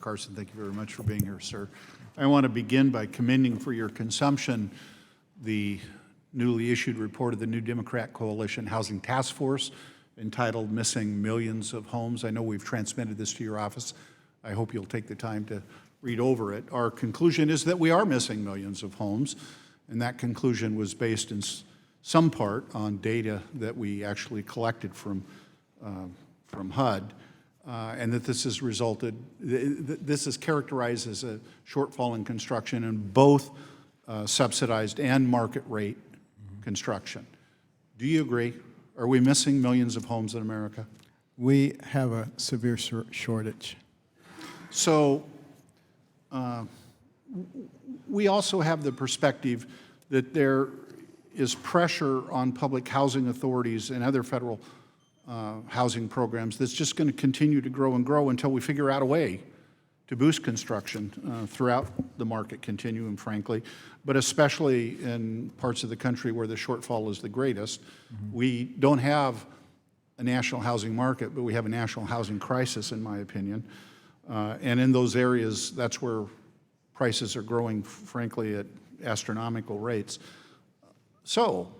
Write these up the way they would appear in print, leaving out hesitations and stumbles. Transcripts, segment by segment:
Carson, thank you very much for being here, sir. I want to begin by commending for your consumption the newly issued report of the New Democrat Coalition Housing Task Force entitled Missing Millions of Homes. I know we've transmitted this to your office. I hope you'll take the time to read over it. Our conclusion is that we are missing millions of homes, and that conclusion was based in some part on data that we actually collected from HUD. And that this has resulted, this is characterized as a shortfall in construction in both subsidized and market rate construction. Do you agree? Are we missing millions of homes in America? We have a severe shortage. So we also have the perspective that there is pressure on public housing authorities and other federal housing programs that's just going to continue to grow and grow until we figure out a way to boost construction throughout the market continuum, frankly, but especially in parts of the country where the shortfall is the greatest. We don't have a national housing market, but we have a national housing crisis, in my opinion. And in those areas, that's where prices are growing, frankly, at astronomical rates. So,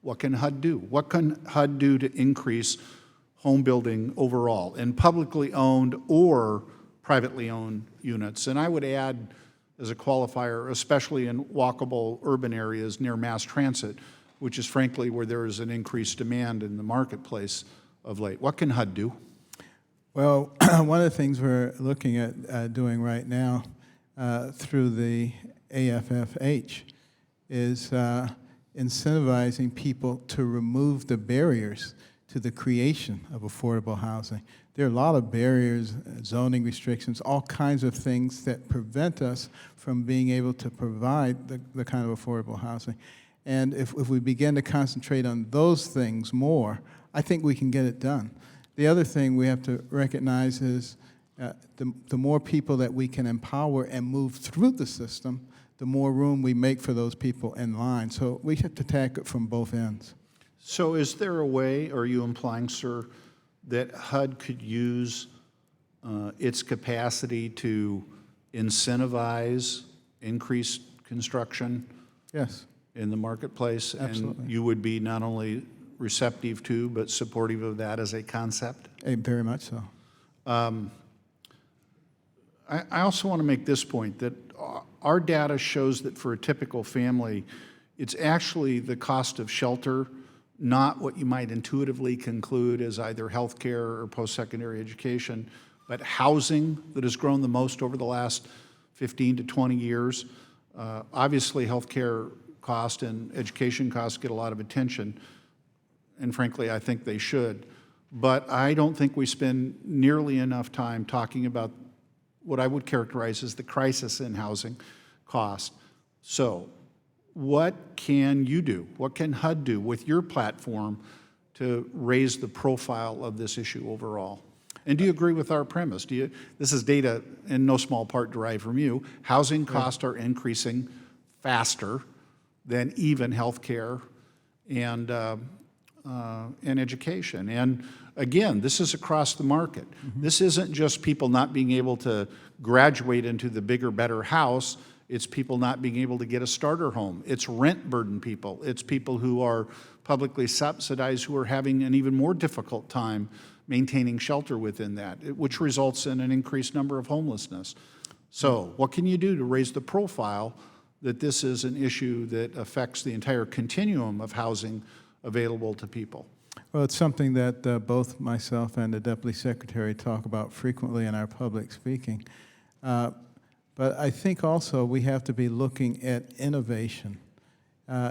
what can HUD do? What can HUD do to increase home building overall in publicly owned or privately owned units? And I would add as a qualifier, especially in walkable urban areas near mass transit, which is frankly where there is an increased demand in the marketplace of late. What can HUD do? Well, one of the things we're looking at doing right now through the AFFH is incentivizing people to remove the barriers to the creation of affordable housing. There are a lot of barriers, zoning restrictions, all kinds of things that prevent us from being able to provide the kind of affordable housing. And if we begin to concentrate on those things more, I think we can get it done. The other thing we have to recognize is the more people that we can empower and move through the system, the more room we make for those people in line. So we have to attack it from both ends. So is there a way, or are you implying, sir, that HUD could use its capacity to incentivize increased construction? Yes. In the marketplace? Absolutely. And you would be not only receptive to, but supportive of that as a concept? Very much so. I also want to make this point, that our data shows that for a typical family, it's actually the cost of shelter, not what you might intuitively conclude as either health care or post-secondary education, but housing that has grown the most over the last 15 to 20 years. Obviously, health care cost and education costs get a lot of attention, and frankly, I think they should. But I don't think we spend nearly enough time talking about what I would characterize as the crisis in housing cost. So what can you do? What can HUD do with your platform to raise the profile of this issue overall? And do you agree with our premise? This is data in no small part derived from you. Housing costs are increasing faster than even health care and education. And again, this is across the market. This isn't just people not being able to graduate into the bigger, better house. It's people not being able to get a starter home. It's rent burden people. It's people who are publicly subsidized who are having an even more difficult time maintaining shelter within that, which results in an increased number of homelessness. So what can you do to raise the profile that this is an issue that affects the entire continuum of housing available to people? Well, it's something that both myself and the Deputy Secretary talk about frequently in our public speaking. But I think also we have to be looking at innovation,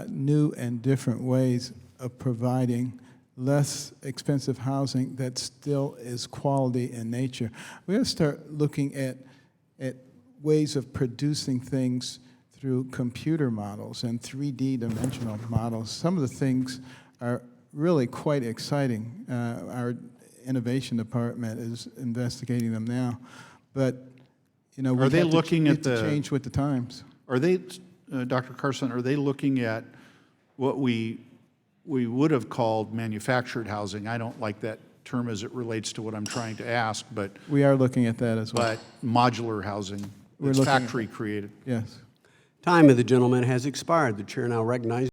new and different ways of providing less expensive housing that still is quality in nature. We have to start looking at ways of producing things through computer models and 3D dimensional models. Some of the things are really quite exciting. Our innovation department is investigating them now. But, you know, are they looking at the change with the times? Are they, Dr. Carson, are they looking at what we would have called manufactured housing? I don't like that term as it relates to what I'm trying to ask, but We are looking at that as well. modular housing, We're it's looking at factory created. Yes. Time of the gentleman has expired. The chair now recognizes